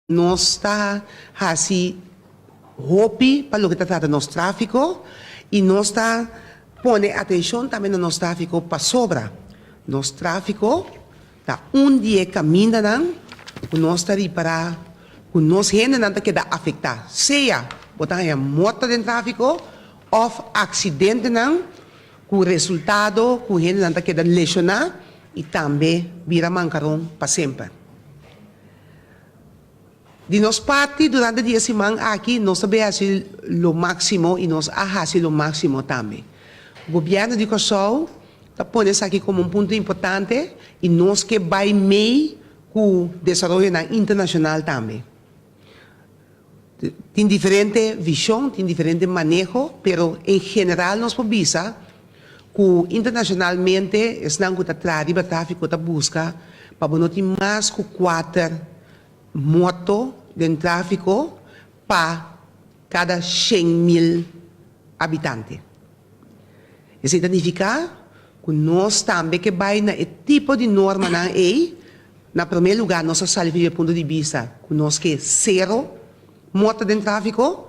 Nós está assim hopi para o que trata nosso tráfico e nós está pone atenção também no nosso tráfico para sobra. Nosso tráfico está dia caminho não, o nós está reparar, o nosso gente não está queda afetar, seja botar a morte de tráfico ou acidente não, com resultado, com gente não está queda lesionar e também vira mancarão para sempre. De nossa parte, durante a dia semana aqui, nós sabemos o máximo e nós fazemos o máximo também. O governo de Kosovo está pondo isso aqui como ponto importante e nós que vai meio com o desenvolvimento internacional também. Tem diferente visão, tem diferente manejo, pero em geral nós podemos ver que internacionalmente estão com o tráfico da busca para não ter mais que 4 motos de tráfico para cada 100.000 habitantes. Isso significa que nós também que vai na tipo de norma na EI, na primeiro lugar, nós saímos do ponto de vista que nós que zero motos de tráfico,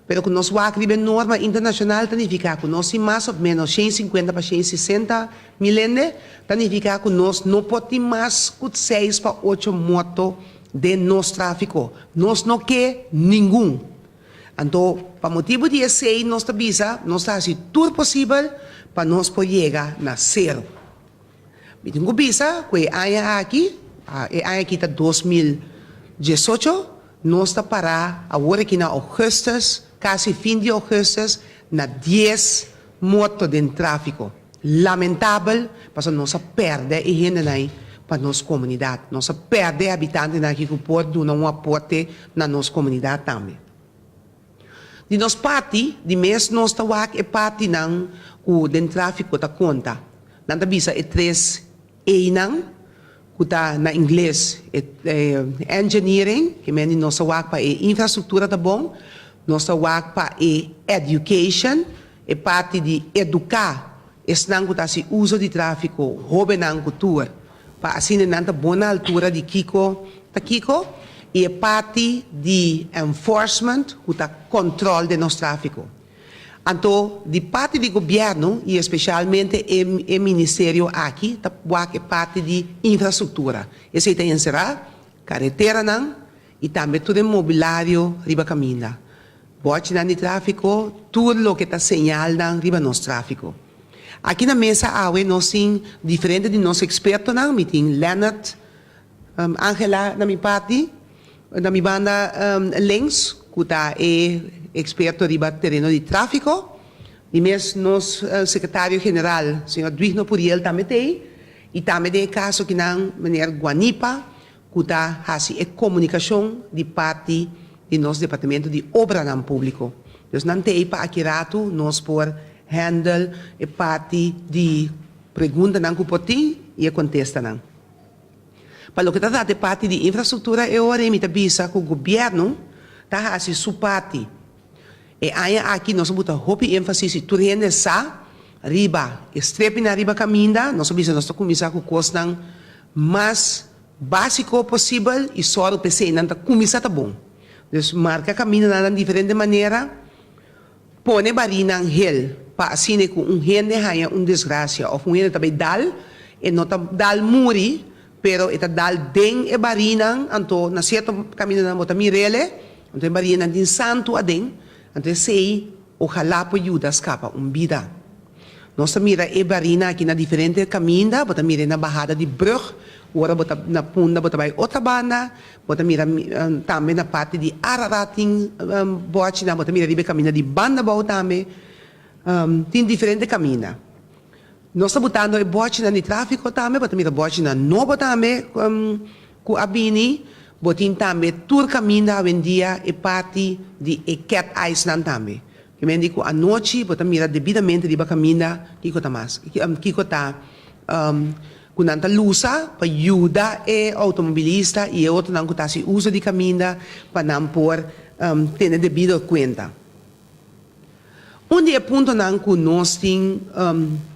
pero que nós vamos a norma internacional, significa que nós temos mais ou menos 150 para 160 milênios, significa que nós não podemos mais que 6 para 8 motos de nosso tráfico. Nós não quer nenhum. Então, para motivo de esse, nós estamos fazendo tudo possível para nós poder chegar na zero. Eu tenho que que aqui está 2018, nós estamos para agora aqui na agosto, quase fim de agosto, na 10 motos de tráfico. Lamentável, porque nós perdemos e gente para nossa comunidade. Nós perdemos habitantes aqui que podem dar um aporte na nossa comunidade também. De nossa parte, de mês, nós estamos aqui parte não o de tráfico da conta. Nós visa é 3 E não, que está na inglês engineering, que menos nós estamos para infraestrutura tá bom, nós estamos para education, é parte de educar, estão que está uso de tráfico, roubo na cultura. Para assim na boa altura de Kiko e é parte de enforcement, o controle de nosso tráfico. Então, de parte do governo e especialmente o ministério aqui, é parte de infraestrutura. Esse tem será carretera não e também todo o mobiliário riba caminho. Bote de tráfico, tudo o que está señal não riba nosso tráfico. Aqui na mesa, nós temos diferente de nosso experto, nós temos Leonard, Angela, na minha parte, na minha banda links, que é experto de terreno de tráfico, e mesmo nosso secretário-geral, senhor Duigno Puriel, também tem, e também tem caso que não, maneira Guanipa, que está fazendo comunicação de parte do nosso departamento de obra não público. Então, não tem para aqui rato, nós por handle e parte de pergunta não que pode e contesta não. Para o que trata de parte de infraestrutura, eu orei me tabisa que o governo está fazendo sua parte. E aí aqui nós vamos botar ênfase em tudo essa riba, estrepe na riba caminha, nós vamos começar com coisas mais básico possível e só o PC não está começar tá bom. Então marca caminho de diferente maneira, põe barina em hel, para assim que gente haya desgraça, ou gente também dal, e não dal muri, pero eta dal den e barina, então na certo caminho na mota mirele, então barina din santo a den, então sei, ojalá po ajuda escapa vida. Nós mira e barina aqui na diferente caminho, bota mira na barrada de brug, ora bota na punda, bota vai outra banda, bota mira também na parte de Ararating, bote na bota mira ribe caminho de banda bau também, tem diferente caminho. Nós estamos botando o bote de tráfico também, bota mira bote na novo também, com a bini, botin também tur caminho hoje em dia é parte de Cat Island também. Que me digo a noite, bota mira devidamente ribe caminho, kiko tá mais, kiko tá com tanta lusa para ajudar o automobilista e o outro não que se usa de caminho para não por ter devido conta. Dia ponto não que nós temos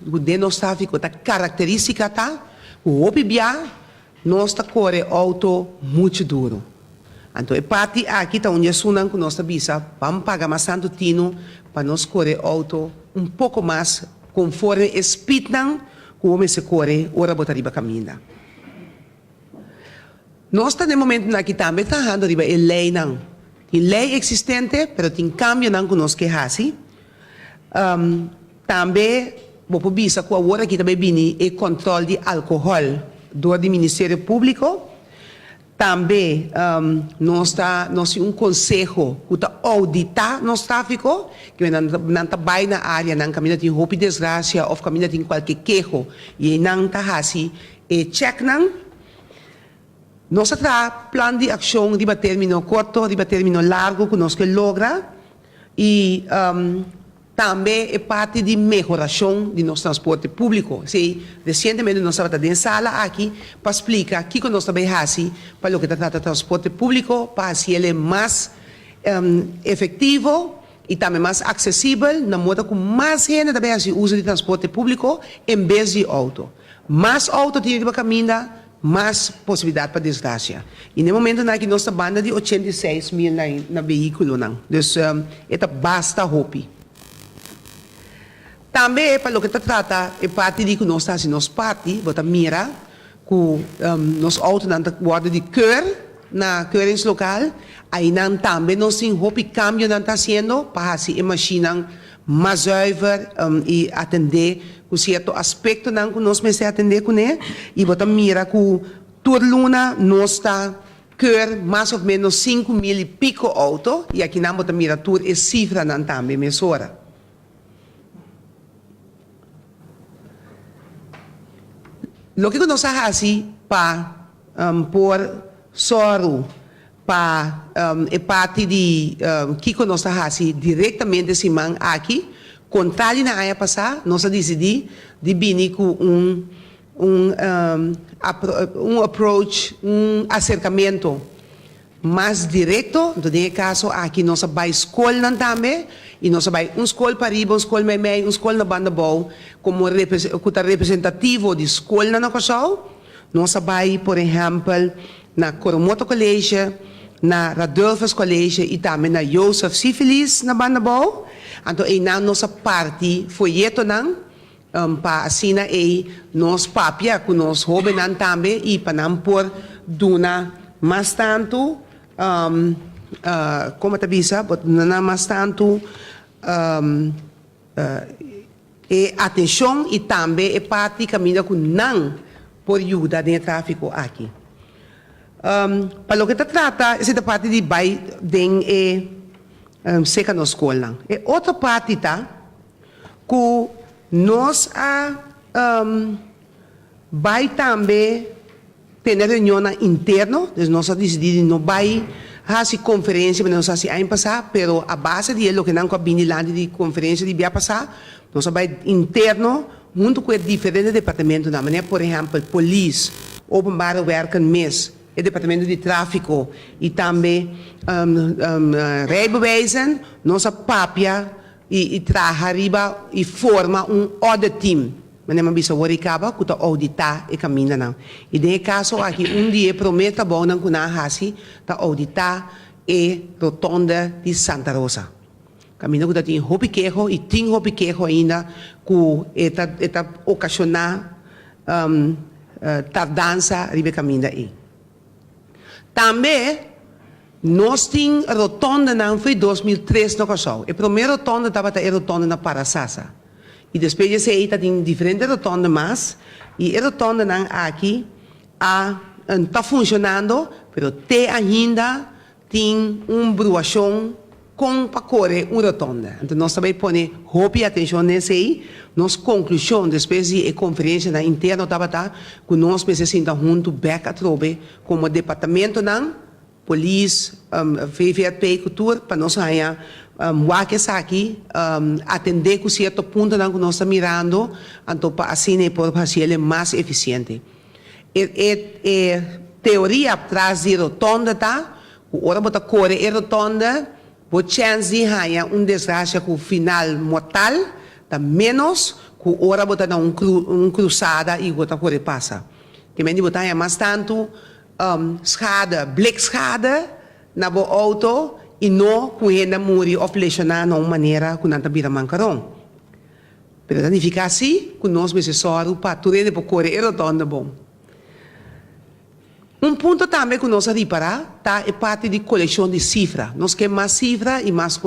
o denostráfico da característica tá o opibia nós tá corre auto muito duro. Então, é parte aqui, tá onde sunam com nossa visa, vamos pagar mais tanto tino para nós correr auto pouco mais conforme espitnan que o homem se corre, ora botar riba caminha. Nós estamos no momento aqui também trabalhando riba a lei não. Tem lei existente, mas tem cambio não que nós queremos. Também, vou visa que agora aqui também vem o controle de álcool do Ministério Público. Também, nós temos conselho que audita nosso tráfico, que não trabalha na área, não caminha de roupa e desgraça, ou caminha de qualquer queijo, e não está assim, e check não. Nós temos plano de ação de término curto, de término largo, que nós logra, e também é parte de melhoração de nosso transporte público. Recentemente nós estamos em sala aqui para explicar o que nós também fazemos para o que trata de transporte público, para fazer ele mais efetivo e também mais acessível, na modo que mais gente também usa de transporte público em vez de auto. Mais auto tem que caminhar, mais possibilidade para desgraça. E no momento que nós estamos banda de 86 mil na veículo. Então, basta roupa. Também, para o que trata, é parte de que nós estamos nos parte, bota mira, que nos autos não guarda de cor, na coerência local, aí não também nós temos roupa e cambio não está sendo, para assim, a máquina mais zuiver e atender com certo aspecto não que nós precisamos atender com ele, e bota mira que toda luna nós está cor mais ou menos 5 mil e pico auto, e aqui não bota mira toda a cifra não também mesura. Lo que nós fazemos para pôr soro para a parte de que nós fazemos diretamente esse man aqui, contrário na área passada, nós decidimos de vir com approach, acercamento mais direto, no caso aqui nós vamos escola também, e nós vamos escola para riba, escola meio, escola na banda boa, como representativo de escola na Cachau, nós vamos, por exemplo, na Coromoto College, na Radolfus College e também na Joseph Syphilis na banda boa. Então, aí na nossa parte, folheto não, para assim, aí nós papia com nós jovens também, e para não pôr duna mais tanto, como te avisa, não mais tanto atenção e também é parte caminho com não por ajuda no tráfico aqui. Para o que se trata, essa parte de vai den seca na escola. E outra parte tá que nós vai também ter reunião interna, nós decidimos não vai fazer conferência, mas nós assim aí passar, pero a base de lo que não cabine lá de conferência de via passar, nós vai interno junto com diferentes departamentos, na maneira, por exemplo, polícia, openbare werken mes, o departamento de tráfico e também rijbewijzen, nossa papia e traga arriba e forma audit team. Mas não bisa warikaba que ta auditar e caminha não. E nesse caso aqui dia prometa bom não kuna hasi ta auditar e rotonda de Santa Rosa. Caminho que tem hopi quejo e tem hopi quejo ainda que eta ocasionar tardança ribe caminho aí. Também nós temos rotonda não foi 2003 no caso. A primeira rotonda estava a rotonda na Parasasa. E depois de aí tem diferentes rotondas mais, e a rotonda aqui está funcionando, mas até ainda tem bruação com para correr uma rotonda. Então nós também põe roupa e atenção nesse aí, nossa conclusão, depois de conferência na interna, que nós precisamos junto, back a trobe, como departamento não, polícia, VVP, cultura, para nós ganhar aqui, atender com certo ponto que nós estamos mirando, então para assim por fazer ele mais eficiente. Teoria atrás de rotonda, tá? O hora bota correr a rotonda, o chance de ganhar desgraça com o final mortal, tá menos que o hora bota na cruzada e bota correr passa. Que men botar mais tanto schade, blikschade, na bo auto e não com renda muri ou lesionar de uma maneira que não está vira mancarão. Pero não fica assim, com nós necessário para tudo de correr é tão bom. Ponto também que nós reparar é parte de coleção de cifra. Nós queremos mais cifra e mais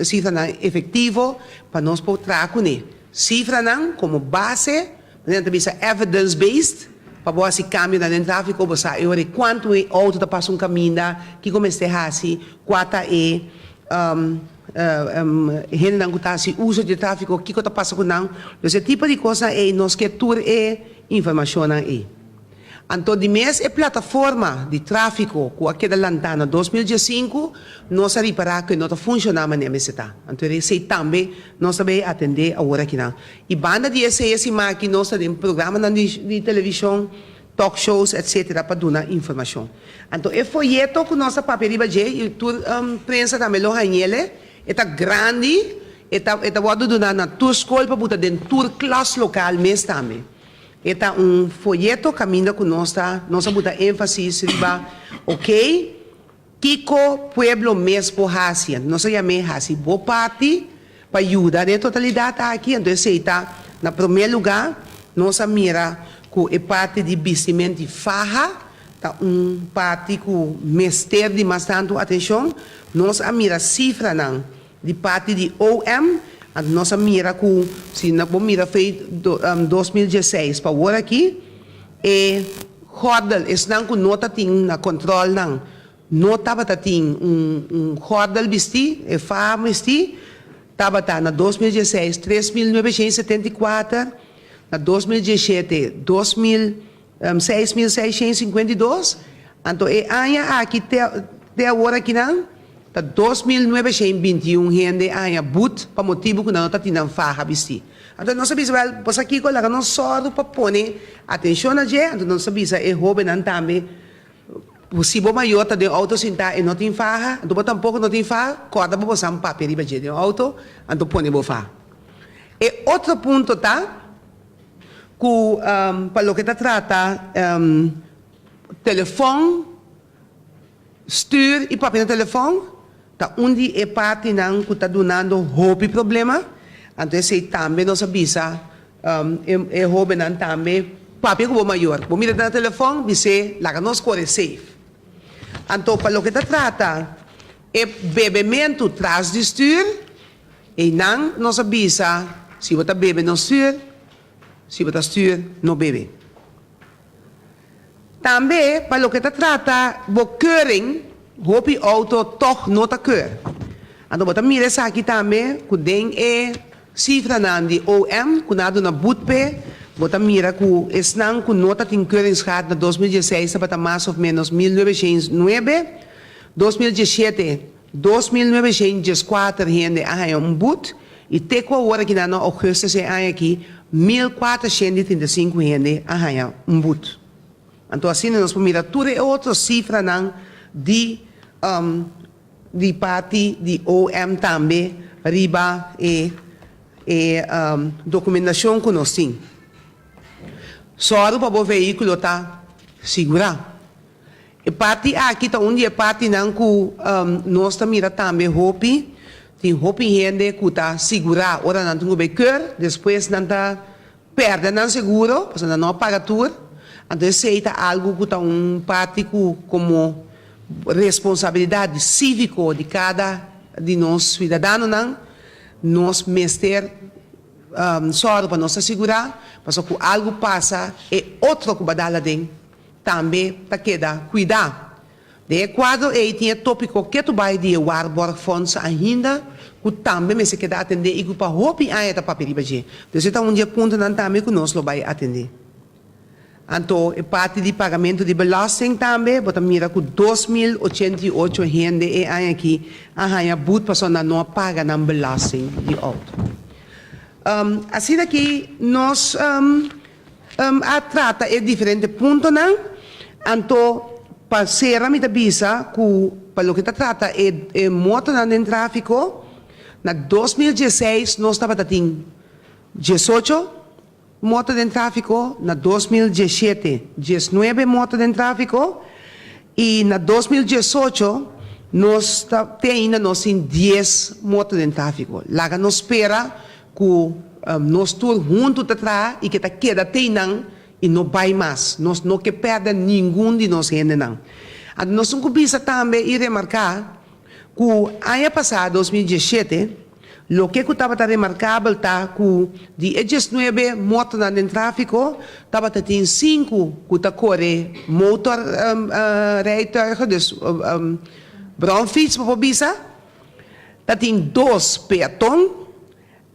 cifra não efetivo para nós poder trazer cifra não como base, também evidence-based, para você cambiar no tráfego, você olha quanto é auto está passando caminho, que começa a assim, quanto é gente não está assim, uso de tráfego, que está passando não. Esse tipo de coisa é nós que tur é informação aí. Então, de mês é plataforma de tráfego com aquela lantana 2015, nós reparar que não está funcionando na meseta. Então, esse também nós também atender agora aqui não. E banda de esse máquina nós temos programa de televisão, talk shows, etc. para dar informação. Então, é folheto que nós papel e prensa também lo hanhele, é grande, é pode dar na tua escola para botar dentro tua classe local mês também. Eta folheto caminho que nós bota ênfase riba, ok? Kiko pueblo mesmo hacia, nós chamamos assim, boa parte para ajudar de totalidade aqui, então está na primeiro lugar, nós mira que é parte de vestimento de farra, tá parte que mestre de bastante atenção, nós mira cifra não, de parte de OM. Nós mira que, se nós mira feito 2016 para agora aqui, é hordel, não que nota tem na controle não, nota bata tem hordel vesti, é fama vesti, tava na 2016 3.974, na 2017 6.652, então é aqui até agora aqui não. 2021 gente ainda but para motivo que não está tendo farra vesti. Então nós sabemos pois aqui coloca não só para pôr atenção a gente, então nós sabemos é jovem não também possível maior tá de auto sentar e não tem farra, então tampouco não tem farra, corda para você papel para de auto, então põe bo farra. E outro ponto tá que para o que trata telefone, stuur e papel no telefone, tá onde é parte não que está dando hobby problema, então se também nós avisa é hobby não também papel que maior, vou mirar no telefone, dizer lá que nós corre safe. Então para o que trata é bebimento tras de stuur, e não nós avisa se você bebe não stuur, se você stuur não bebe. Também, para o que trata, a keuring, hoop auto toch não está keur. Então, você mira essa aqui também, que tem cifra de OM, que nada na butpe, você mira que esse não que nota tem keuringsgraad na 2016, está mais ou menos 1909, 2017, 2904 gente a but, e até agora que na agosto se aqui, 1435 gente a but. Então, assim, nós vamos mirar tudo é outra cifra não, de parte de OM também, riba e documentação que nós temos. Só para o veículo está seguro. E parte aqui está onde é parte não que nós estamos mirando também hopi, tem hopi gente que está seguro, ora não tem o veículo, depois não está perdendo o seguro, porque não paga tudo. Então, aceita algo que está parte como responsabilidade cívica de cada de nós cidadãos, nós mestre só para nos assegurar, porque se algo passa, é outro que vai dar também para quedar cuidar. De quadro, aí tem tópico que tu vai de Warburg Funds ainda, que também se queda atender e que para roupa ainda para perigo. Então, um dia ponto também que nós vai atender. Então, é parte de pagamento de belasting também, você mira que 2.088 gente é aqui, a boot pessoa não paga na belasting de auto. Assim daqui, nós a trata é diferente ponto, não? Então, para ser a minha visa, para o que trata é moto no tráfico, na 2016 nós estava tendo 18 motos de tráfico, na 2017, 19 motos de tráfico, e na 2018, nós tem ainda nós em 10 motos em tráfego. Lá nós espera que nós todos juntos atrás e que queda tem não e não vai mais. Nós não que perda nenhum de nós gente não. Nós não começa também e remarcar que ano passado 2017 lo que estava remarcável tá que de 19 motos em tráfego estava tem 5 que tá corre motor rijtuigen dus brownfiets para bisa tá tem 2 peatón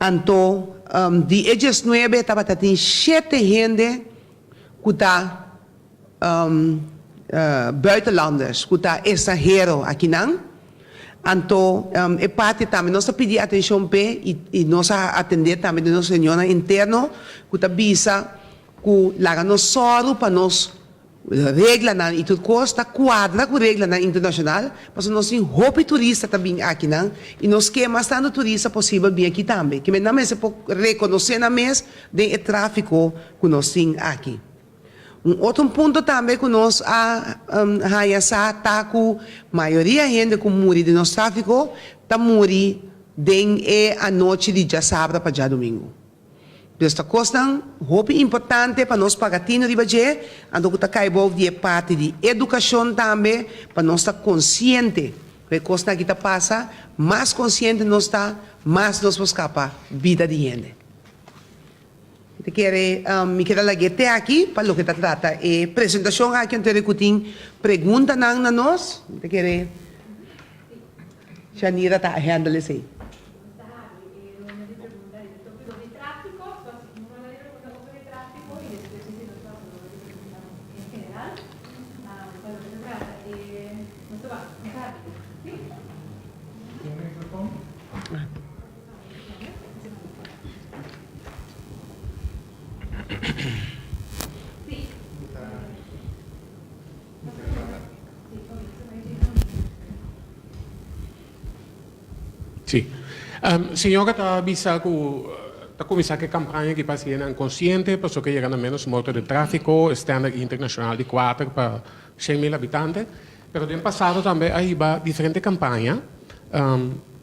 anto de 19 estava tem 7 gente que tá buitenlanders que tá extranjero aqui não. Anto, é parte também, nós pedimos atenção e nós atender também de nossa senhora interno, que está bisa, que lá nós soro para nós regla na e tudo costa quadra com regla na internacional, mas nós temos roupa turista também aqui não, e nós queremos tanto turista possível bem aqui também, que na mesa pode reconhecer na mesa de tráfico que nós temos aqui. Outro ponto também que nós está com a maioria gente que morre de nosso tráfico, está morrendo a noite de já sábado para já domingo. Esta coisa é importante para nós pagatino de baje, ando que está caindo de parte de educação também, para nós estar consciente que a coisa que está passa, mais consciente nós está, mais nós vamos escapar vida de gente. Me quero laguete aqui para o que trata. Apresentação aqui onde recutim pergunta na nós. Te quero Shanira tá handle isso aí. Sim. Senhora está avisando está começando a campanha que passa em consciente, para que chegando a menos motor de tráfico, estándar internacional de 4 para 100.000 habitantes. Mas no passado também há diferentes campanhas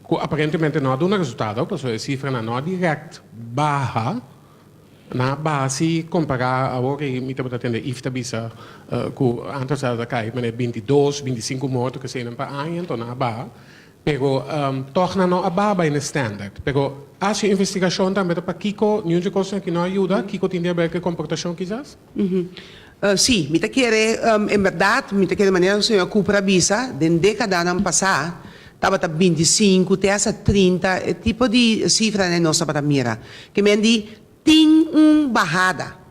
que aparentemente não dão resultado, porque a cifra não é direct baixa, na base comparar agora e me está atendendo IFTA bisa que antes da cai, mas 22, 25 mortos que saem para ano, então na baixa. Pero torna não ababa em standard. Pero a investigação também para Kiko, nenhuma coisa que não ajuda, Kiko tem a ver com comportação quizás? Sim, me quer em verdade, me quer de maneira que o senhor Cooper avisa, de década ano passado, estava 25, até 30, tipo de cifra na nossa para mira, que me diz tem bajada.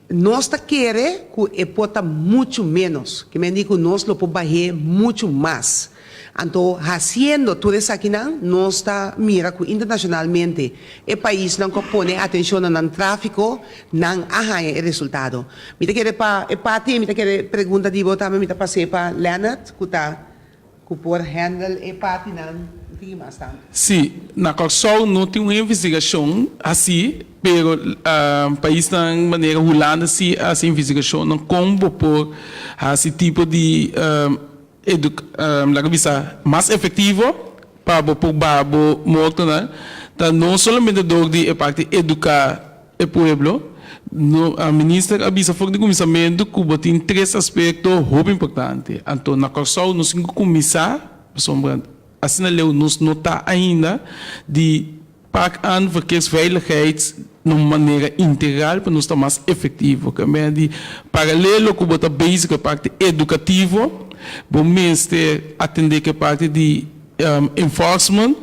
Nós queremos que pode muito menos, que me diz que nós lo podemos baixar muito mais. Então, fazendo tudo isso aqui, nós mira que internacionalmente o país não põe atenção no tráfico, não arranha o resultado. Me quer pergunta de você também, me passei para Leonard, que por handle e parte não. Sim, na Corsol não tem uma investigação assim, mas o país de maneira rolando se essa investigação não como por esse tipo de mais efetivo para o babo morto, não somente de parte educar o povo. A ministra avisa fora do comissamento que tem 3 aspectos muito importantes. Então, na Corsol, nós temos que começar, assim nós não está ainda de parar aan verkeersveiligheid de maneira integral para nós estar mais efetivo. Também de paralelo com a básica parte educativa, vamos atender a parte de enforcement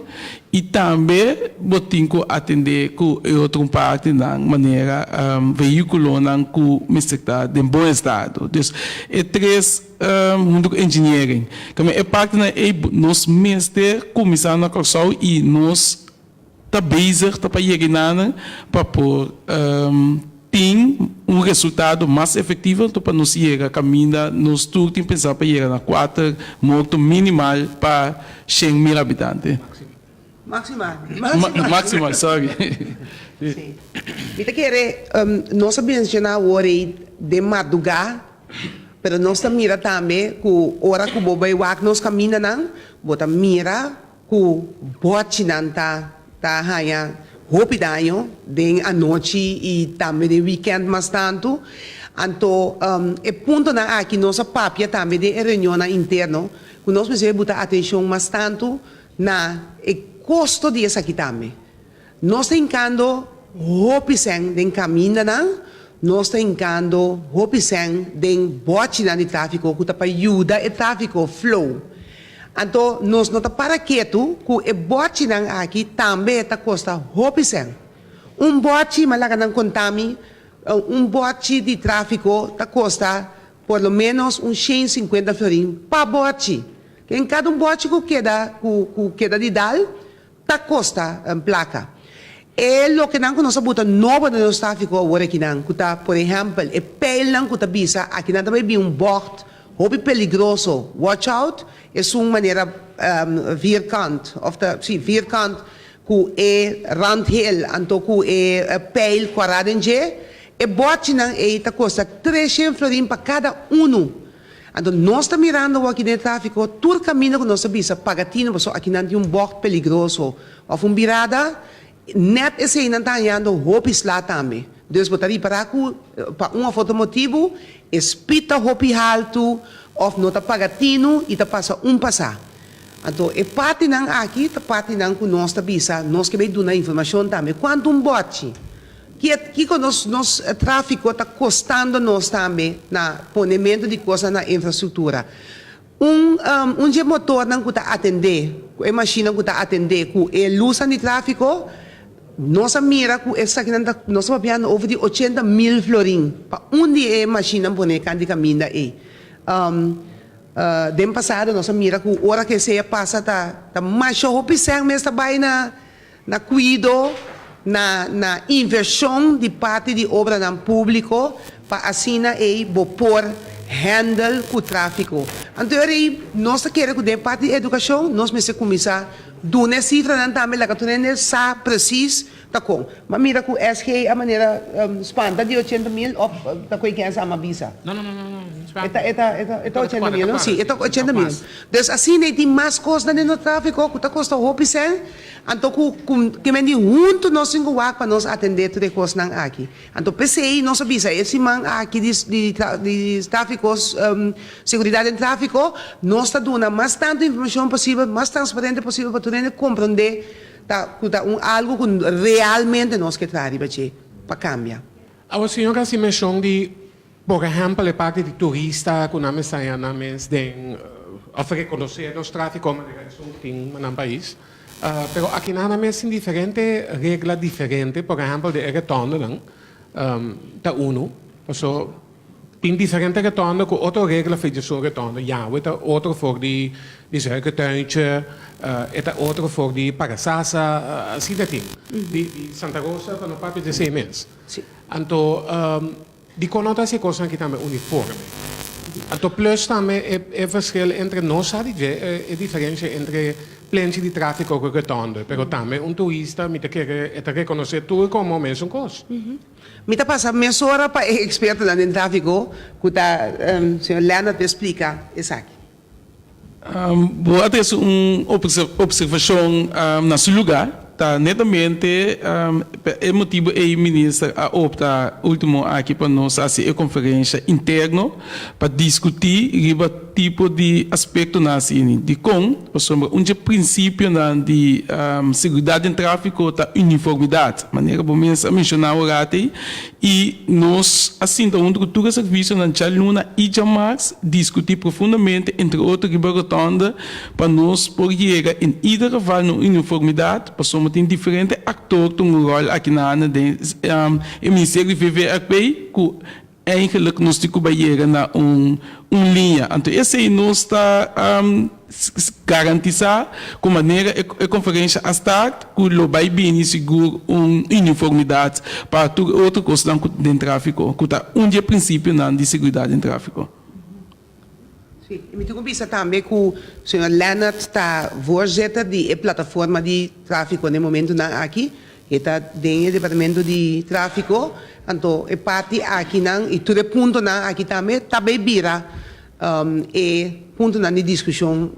e também botin que atender com outra parte na maneira veículo não com está em bom estado. Então, é 3 mundo engineering. Como é parte na nós mestre começar na Corsol e nós tá bezig tá para chegar para por tem resultado mais efetivo para nos chegar caminho nós tudo tem pensar para chegar na 4 morto minimal para 100.000 habitantes. Maximal, sorry. Sim. Me quer nós mencionar agora de madrugada Pero nós mira também que ora que o boi wak nós camina não, bota mira que o bote não tá hanya hopidanho den a noite e também de weekend mas tanto. Então, é ponto na aqui nossa papia também de reunião interno, que nós precisamos botar atenção mais tanto na custo disso aqui também. Nós temos hopisen den caminho não, nós temos hopisen den bote de tráfico que para ajuda o tráfico flow. Então, nós não para quieto que o bote aqui também custa hopisen. Bote malaga não contami bote de tráfico custa por lo menos 150 florin para bote. Em cada bote que queda de dal, custa placa. E lo que não nós bota novo no tráfico agora que não, por exemplo, é pele não que bisa aqui não também bocht, hobby peligroso. Watch out, é uma maneira vierkant, vierkant que é randheel, então que é pele quadradinge. E bote não custa 300 florin para cada Então, nós estamos mirando aqui no tráfico, todo caminho que nós bisa pagatino, porque aqui não tem bote peligroso. Ou virada, net esse não está andando hopis lá também. Então, botaria para foto motivo, espita hopi alto, ou não está pagatino e está passa passar. Então, é parte não aqui, é parte não que nós está bisa, nós que veio dar informação também. Quanto bote? Que nos tráfico está custando nós também na ponimento de coisas na infraestrutura. Motor não está atender, a máquina que está atender, que é luz de tráfico, nós mira que essa aqui nós estamos pagando over de 80 mil florin para dia a máquina pone candy caminho aí. Dem passado nós mira que hora que se passa tá mais show pisang mas tá bem na cuido na inversão de parte de obra no público para assim por handle o tráfico. Então, nós queremos que de parte de educação, nós precisamos começar a dar cifra também, lá que tu não sabe preciso, tá com. Mas mira que o SG a maneira espanta de 80 mil, ou tá com quem sabe visa. Não. Eta 80 mil, não? Sim, eta 80 mil. Então, assim, tem mais costa no tráfico, que tá custa roupa então, que me junto nós temos para nós atender tudo coisas aqui. Então, PCI, nós sabemos, esse man aqui de tráfico, segurança em tráfico, nós está dando mais tanta informação possível, mais transparente possível para tu compreender algo que realmente nós queremos para cambiar. A senhora se mencionou de, por exemplo, a parte de turista que não me saia na mês de reconhecer os tráficos que tem no país. Pero aqui nada mais diferente regla diferente, por exemplo, de retorno da UNO. Então, tem diferente retorno com outra regra feita sobre retorno. Ja, het outra voor die suikertuintje, het outra voor die parasasa, assim dat ding. Die Santa Rosa van een paar de 6 meses. Então, die connotatie kost aqui também uniforme. Então, plus também é verschil entre nós, é diferença entre plantje de tráfico que retorno, pero também turista me quer reconhecer tudo como mesmo coisa. Me tá passando meia hora para experto em tráfico, que o senhor Leonard explica isso aqui. Vou atrás observação na seu lugar. Netamente, o motivo é o ministro a optar último aqui para nós fazer a conferência interna para discutir o tipo de aspecto na cine de com princípio de segurança em tráfico da uniformidade, maneira como mencionar o rate e nós assim da cultura serviço na Chaluna e Jamax discutir profundamente entre outros ribarotonda para nós poder em iedere geval na uniformidade para tem diferentes atores que um rol aqui na área do Ministério do VVRP que eigenlijk nós temos que na linha. Então, esse aí nós está garantizar com maneira a conferência a start que o vai bem seguro uniformidade para tudo outro coisa de tráfico, que está dia princípio de segurança em tráfico. Sim, e me convisa também que o senhor Leonard está voorzitter da plataforma de tráfico no momento aqui, Está dentro do departamento de tráfico, então é parte aqui não e tudo ponto não aqui também vira é ponto na discussão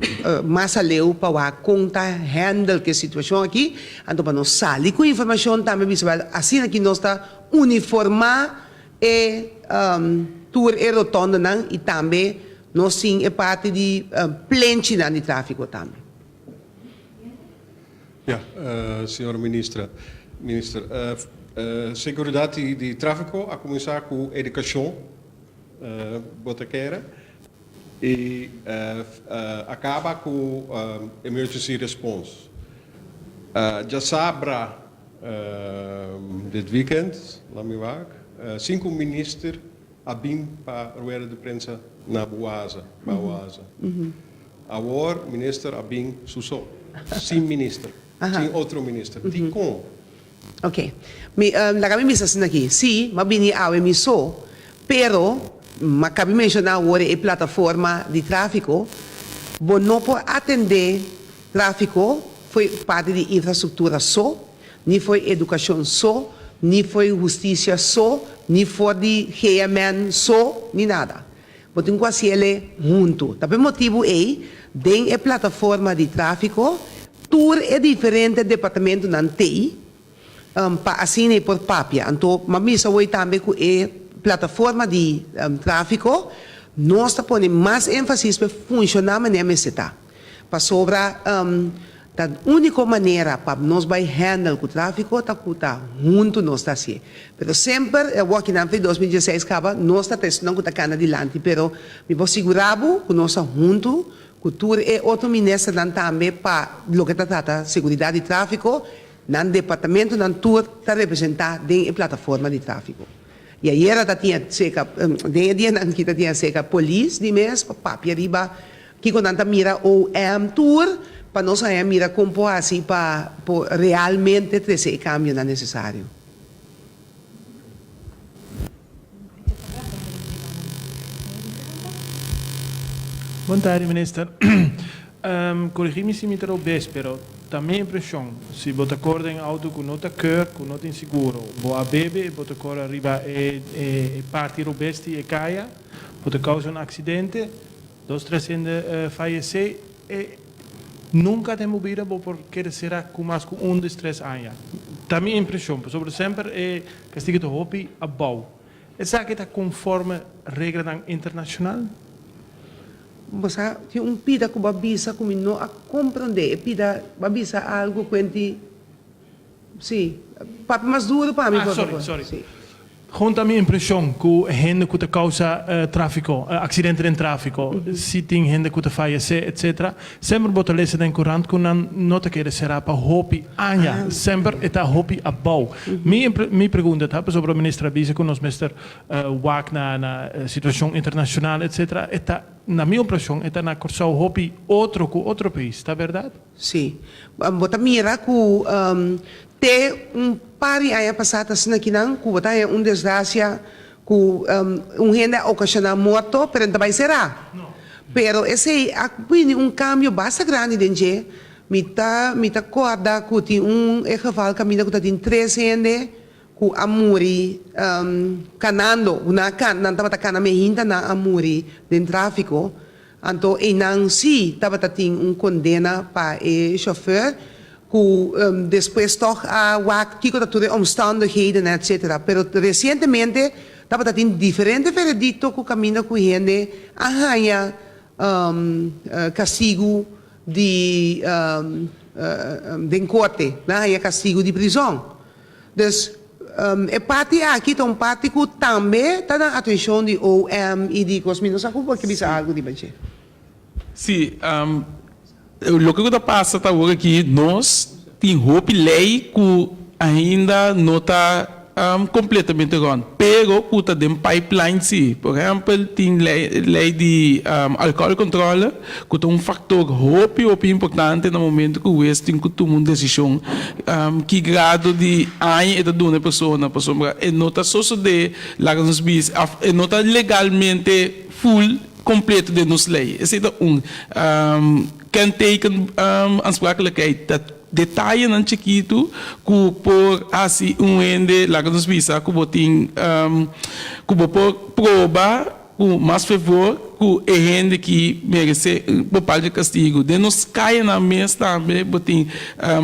mais além para conta handle que situação aqui, então para nós sair com informação também visual assim aqui nós está uniformar e tour e rotonda não e também nós sim é parte de plenty de tráfico também. Ja, senhora ministra, seguridade de tráfico a começar com educação, botaqueira, e acaba com emergency response. Já sabra dit weekend, laat me waar, 5 ministers abim para a rueda de prensa na Boasa, Agora, minister abim suso, sem ministro. Sem outro ministro. De como? Ok. La kami misa aqui. Sim, mabini awe miso, pero cabe mencionar agora a plataforma de tráfico, bom não pode atender tráfico, foi parte de infraestrutura só, nem foi educação só, nem foi justiça só, nem foi de GMN só, nem nada. Botem quase ele junto. Também motivo é, dentro da plataforma de tráfico, tour é diferente departamento não tem, para assim por papia. Então, mas hoje também com a plataforma de tráfico, nós está pondo mais ênfase para funcionar maneira mais está. Para sobre a única maneira para nós vai handle com o tráfico, está junto nós está assim. Mas sempre, o que não foi 2016 acaba, nós está testando com a cana adiante, pero me vou segurar que nós está junto. Cultura é outro ministro também para o que trata segurança de tráfico, no departamento não tour está representado dentro da plataforma de tráfico. E aí era tinha cerca, dia não que tinha cerca polícia de mês para papia riba que quando anda mira o tour para nós aí mira como assim para realmente trazer cambio não necessário. Boa tarde, ministro. Corrigi-me se me trovo bem, pero também a impressão, se você acorda em auto com nota cur, com nota inseguro, boa bebe, você corre arriba e parte robesti e caia, você causa um acidente, 2, 3 fallecer e nunca tem movida porque será com mais com 1, 2, 3 anos. Também a impressão, sobre sempre é que stiga te hobby a bouw. Essa que está conforme regra internacional? Você tem pida que babisa como não a compreender, pida babisa algo quanti, sim, papo mais duro para mim. Sorry. Sim. Gewoon também a impressão que gente que causa tráfico, acidente em tráfico, sitting gente que falece, etc. Sempre bota lezen em courant que não nota que será para hopi anja, sempre está hopi a bouw. Me pergunta tá sobre o ministro Abisa que nós mestre wak na situação internacional, etc. Está na minha impressão está na corção hopi outro país, está verdade? Sim. Bota mira que te pari anos passados aqui não, que bota desgraça que gente ocasiona morto, pero também será. Não. Pero esse é cambio bastante grande dentro. Mita corda que tem geval caminho que tem 3 gente que amuri canando, na cana me hinta na amuri den tráfico. Então, e não se tem condena para o chauffeur que depois toch kiko dat de omstandigheden etc. Pero recentemente tem diferente veredicto que caminha com gente arranha castigo de corte, arranha castigo de prisão. Dus é parte aqui tem parte que também está na atenção de OM e de Cosmino Sacuba que bisa algo de baixo. Sim, o que está passando agora aqui, nós temos lei que ainda não está completamente gone. Pero, puta, tem pipeline, sim. Por exemplo, tem lei de alcohol controle, que é um fator muito importante no momento que o West tem que tomar uma decisão que grado de ano é de uma pessoa, e não está só de lá nos bis, e não está legalmente full completo de nos lei. Esse é can teken aansprakelijkheid dat detalhe nan chiquito ku por assim ende lá que nos visa ku botin ku por proba ku mais favor ku gente que merece papel de castigo de nos caia na mesa também botin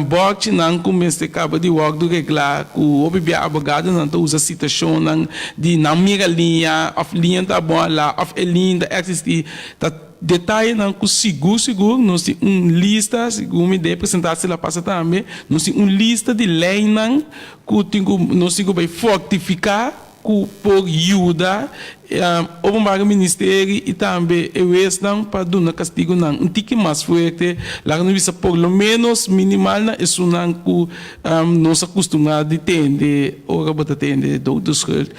bote nan ku mestre acaba de work do reglar ku obi abogado nan usa situação nan de na mira linha of linha tá bom lá of linha existe tá detalhe não que seguro nós temos lista segundo me de apresentar se lá passa também nós temos lista de lei não que nós temos que fortificar que por ajuda o ministério e também o não para dar castigo não tique mais forte lá não visa por lo menos minimal na isso não que nós acostumamos de tender ou rabota tender do schuld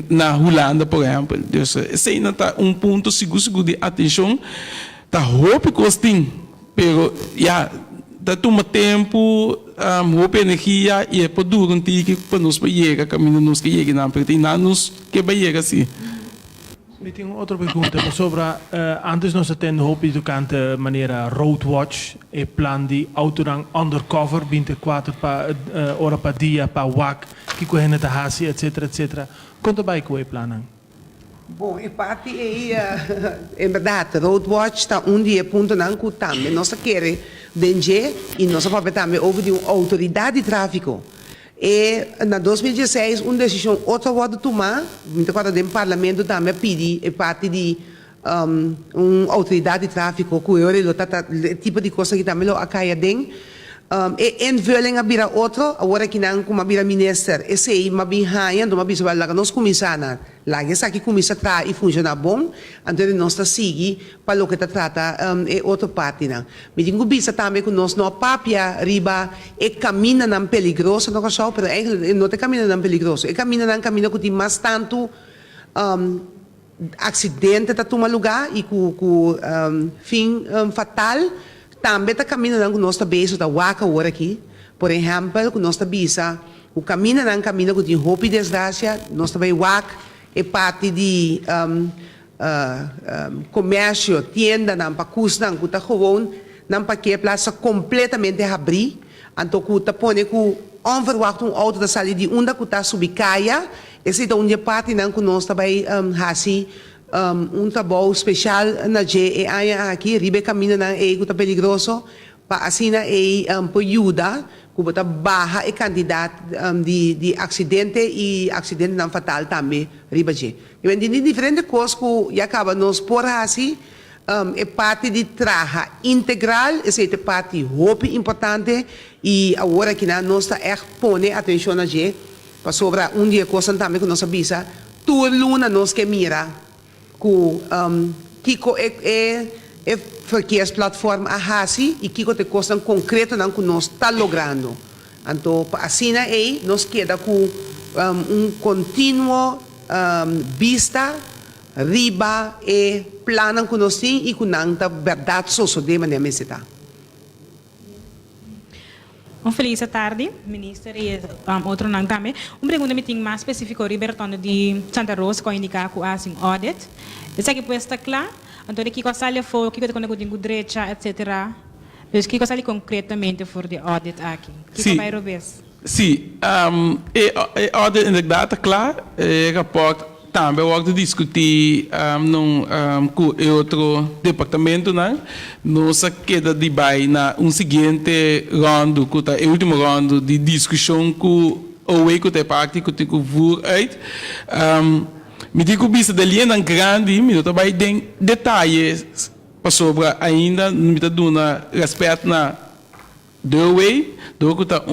na Holanda por exemplo dus esse ainda tá ponto seguro de atenção tá hope costing pero ja dat toma tempo, hoop energia e é por duro para nós chegar, caminho nos que chega não, porque tem anos que vai chegar assim. Eu tenho outra pergunta sobre antes nós atendemos hoop educante maneira Roadwatch e plan de autorang undercover 24 hora per dia para WAC que correndo da hasi etc. Conta bem com o plano. Bom, e parte é verdade, Roadwatch está dia ponto não que também nós queremos danger e nós vamos também over uma autoridade de tráfico. E na 2016 uma decisão outra vez tomar, quando o parlamento também pedi e parte de uma autoridade de tráfico que eu tipo de coisa que também lo acaia dentro. E invulling abira outro, agora que não como abira minister, e sei mabihanha, do mabisa lá nós começar lá que essa que começa a e funciona bom, então nós está seguir para o que trata é outra parte não. Me digo bisa também que nós não papia riba e caminha não peligroso não só, pero não te caminha não peligroso, e caminha não caminho que tem mais tanto acidente tá toma lugar e com fim fatal. Também está caminhando com nós beijo da waka agora aqui, por exemplo, com nós bisa, o caminho não caminha com de roupa e desgraça, nós também waka é parte de comércio, tienda, não para custa, não está gewoon, não para que plaça completamente abrir, então que está põe com onverwacht auto da saída de onde que está subicaia, esse é onde parte não com nós também hasi trabalho especial na G e aí aqui ribe caminho na e que peligroso para assim na e por ajuda que bota barra e candidato de acidente e acidente não fatal também ribe G. E vem de diferentes coisas que acaba nos por assim é parte de traja integral, essa é parte roupa importante e agora que nós está pone atenção na G para sobre dia coisa também que nós avisa tudo na nós que mira Kiko é verkeersplataforma a hasi e Kiko te costa concreto não que nós está logrando. Então, assim nós queda com contínuo vista riba e plano que nós temos e que não está verdade só de maneira meseta. Feliz tarde, ministro e outro nang também. Pergunta meeting mais específico Ribertono de Santa Rosa com indicar com a audit. Isso aqui pode estar claro. Então aqui com a sala for, aqui com a direita, etc. Mas aqui com a sala concretamente for de audit aqui. Que vai robes? Sim, audit inderdaad claro. Rapport também vamos discutir com outro departamento, né? Nós queda de bem na seguinte rondo, que é o último rondo de discussão com o que é parte que tem que vir uit. Me digo que da linha grande, me dá bem detalhes sobre ainda me dá dando respeito na Doorway, doorkuta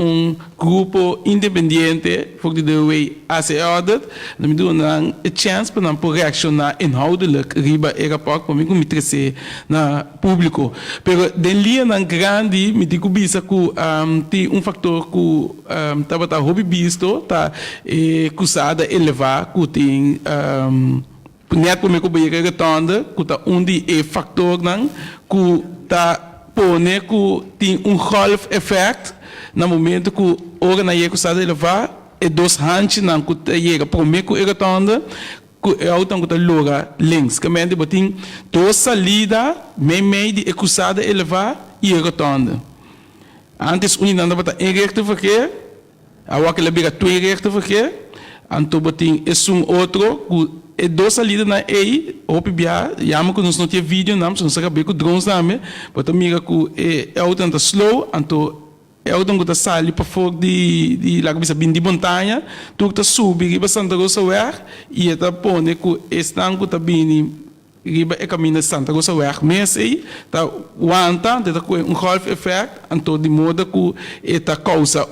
grupo independente voor de Doorway AC audit. Dan doen we dan een chance para por reaccionar inhoudelijk riba e rapport para mim como trazer na público. Pero den linha nan grande, me digo bisa que tem fator que tá hobby visto, tá cusada elevar, que tem net para mim que vai retornar, que tá onde é fator nan, que tá pone que tem golf effect no momento que o órgão é que levar e dois hands não que chega para mim que é tonda que é auto que loga links que mente botin duas salida meio de acusada elevar e é tonda Antes uninanda bata inrichten verkeer. Awak lebih ke 2 richten verkeer. Anto bating esum outro e 2 salida na ei opi bia yama ku nos não tinha vídeo nam so saka be ku drones name bota mira ku e auto anta slow anto auto ngota sali pa fog di lago bisa bindi montanha tu ta subi riba Santa Rosa weg e ta pone ku estang ku ta bini riba e caminha Santa Rosa weg mes ei ta wanta ta ku golf effect anto di modo ku e ta causa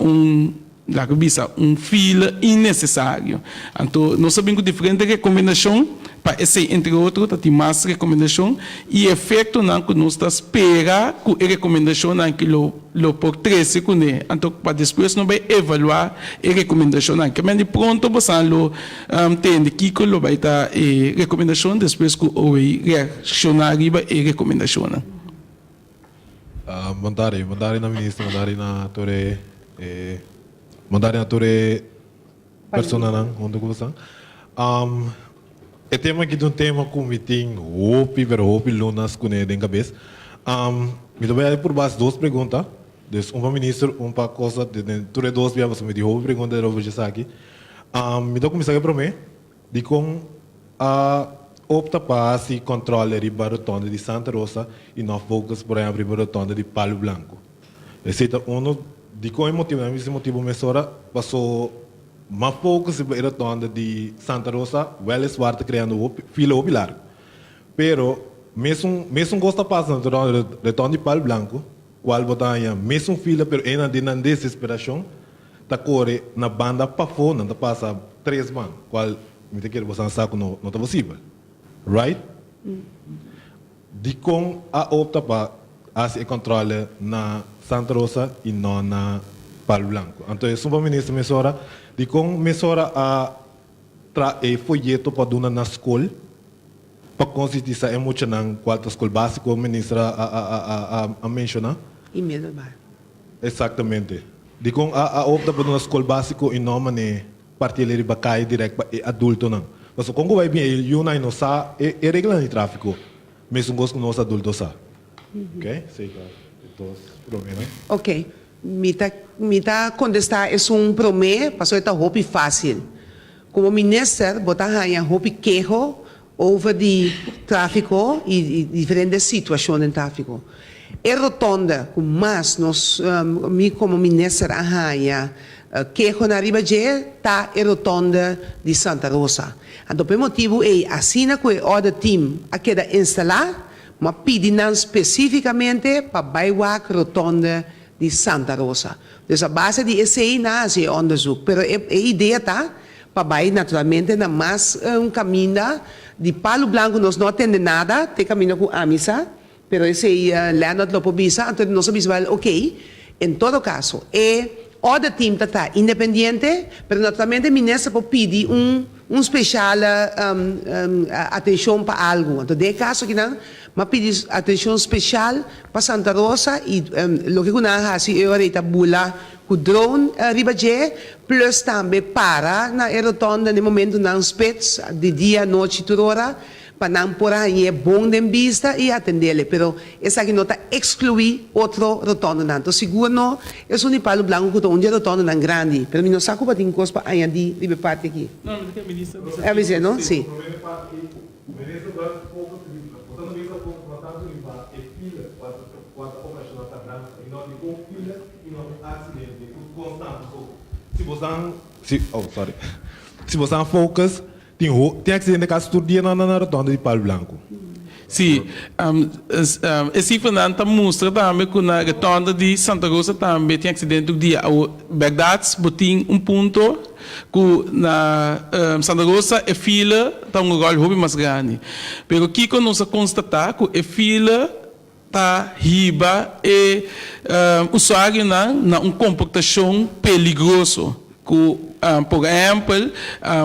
lago bisa fila innecessário. Então, nós sabemos que diferente recomendação para esse entre outros, tem mais recomendação e efeito não que nós espera que a recomendação não que lo por 13 com né. Então, para depois não vai avaliar a recomendação não que mas pronto você lo tem que lo vai dar recomendação depois que o reaccionar riba a recomendação. Mandari na ministra, mandari na tore mandari na tore persona nang onde kusa. E tema que um tema com meeting hopi lunas com ele em cabeça. Me dou aí por base 2 perguntas. Dus ministro, para coisa de tore 2 via você me deu hopi pergunta de over já aqui. Me dou começar para mim. De com opta para se controle a rotonda de Santa Rosa e não focus por exemplo a rotonda de Palo Blanco. Esse é de qual motivo? Esse motivo mesora passou mais focus a rotonda de Santa Rosa, well esforço criando fila ou largo. Pero mesmo gosta passando na rotonda de Palo Blanco, qual botanha mesmo fila, pero ainda de na desesperação, tá corre na banda para fora, não passa 3 man, qual me quer você saco não tá possível. Right? De com a opta para fazer controle na Santa Rosa e não na Palo Blanco. Então, o ministro mesora, de com mesora a trazer folheto para dar na escola, para conscientizar muito na qual escola básica o ministro a mencionar. E mesmo mais. Exatamente. De com a opta para dar na escola básica e não mané partilhar bacai direto para adulto não. Mas quando vai bem, ele não sabe é regra de tráfico, mesmo gosto que nós adultos sabe. Ok? Sei que Ok. Mita contestar é promessa, passou esta roupa fácil. Como ministro, botar a roupa queijo over de tráfico e diferentes situações de tráfico. É rotonda, com mais nós, como ministro, queijo na Ribaje, tá é rotonda de Santa Rosa. Então, por motivo é assim que o other team a queda instalar, mas pedem especificamente para baiwak rotonda de Santa Rosa. Então, a base de esse nasce onderzoek, pero a ideia tá para baixo naturalmente na mais caminho de Palo Blanco nós não temos nada, tem caminho com Amisa, pero esse Leonard Lopobisa, então nós sabemos ok, em todo caso other team está independente, pero naturalmente o ministro pode pedir especial atenção para algo. Então, de caso que não, mas pedir atenção especial para Santa Rosa e o que nós fazemos é a bula com drone Ribaje, plus também para na rotonda no momento não spets de dia, noite, toda hora, para não pôr aí bom de vista e atender-lhe. Pero essa aqui não está excluir outro rotonda não. Então, seguro não, é um Palo Blanco que onde rotonda não grande, pero não saco para ter coisa para añadir de parte aqui. Não, mas é ministro. É você, não? Sim. Se você focus, tem acidente que todo dia na rotonda de Palo Blanco. Sim, esse Fernando mostra também que na rotonda de Santa Rosa também tem acidente do dia. Verdade, botim ponto que na Santa Rosa é fila tá rol mais grande. Pero aqui que nós constatar que é fila tá riba e usuário na comportação perigoso. Por exemplo,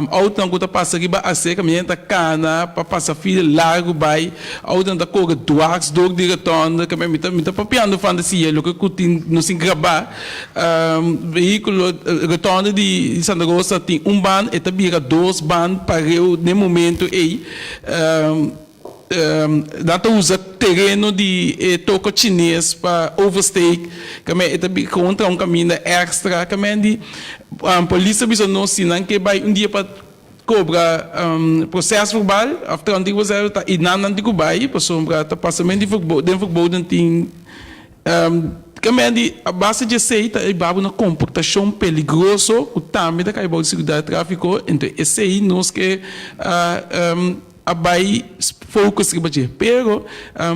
auto que passa riba a ser caminhanta cana para passar fila largo vai auto da cor duas do diretor que me tá papiando fantasia lo que não se gravar veículo retorno de Santa Rosa tem ban e tabira 2 ban para eu no momento aí dat usa terreno de toco chinês para overstake, que é contra caminho extra, que é de polícia bisa não sinam que vai dia para cobrar processo verbal, after antigo você tá e não antigo vai, para sombra tá passamento de futebol tem a base de aceita e babu na comportação perigoso o também da caiba de segurança de tráfico então esse aí nós que abai focus que bater pero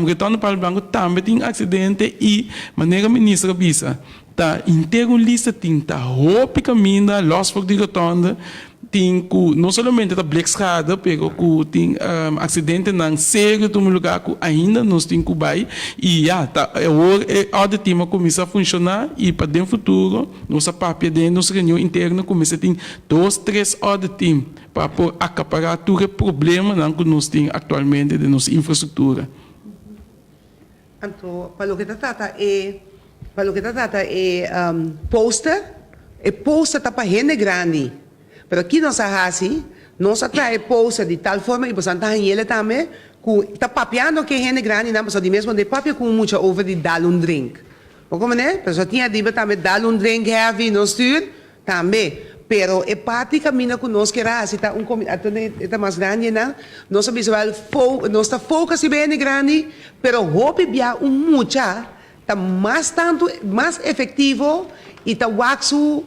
retorno para o banco também tem acidente e maneira ministra bisa tá inteiro lista tem tá roupa caminha loss for de retorno tem que não somente a black schade, pero que tem acidente na sério de um lugar que ainda nós tem que vai e já tá o time começa a funcionar e para dentro futuro nossa papel dentro nossa reunião interna começa a ter 2, 3 time para acaparar todo o problema que nós tem atualmente de nossa infraestrutura. Então, para o que trata poster tá para gente grande. Pero aqui nós assim, nós atrai poster de tal forma e você está ele também, que está papiando que gente grande não, mas de mesmo de papia com muito over de dar drink. Como né? Pessoa tinha de também dar drink heavy no stuur também. Pero é parte caminha conosco que era assim, tá tá mais grande não, nós visual nós está focus bem grande, pero hope bia mucha tá mais tanto mais efetivo e tá su